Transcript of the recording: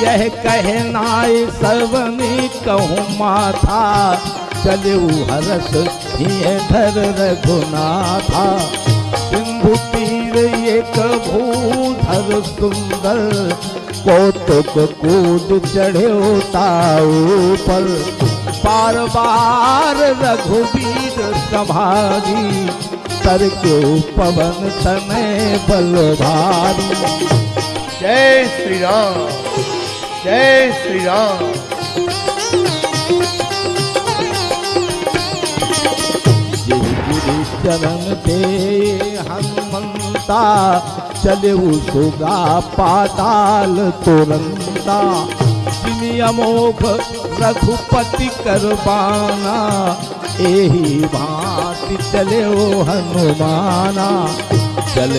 यह कहनाई सर्वनी कहूँ माथा, चले हरस हिये धर रघुनाथा। सिंधु तीर एक भूधर सुंदर, कौतुक कूद चढ़े ताऊ पर। बार बार रघुवीर संभारी, तर के पवन तनय बल भारी। जय श्री राम, जय श्री राम। गिरि चरण दे हनुमंता, चले सुगा पाताल तुरंता। जिनि अमोघ रघुपति करबाना, एही भांति चले हनुमाना।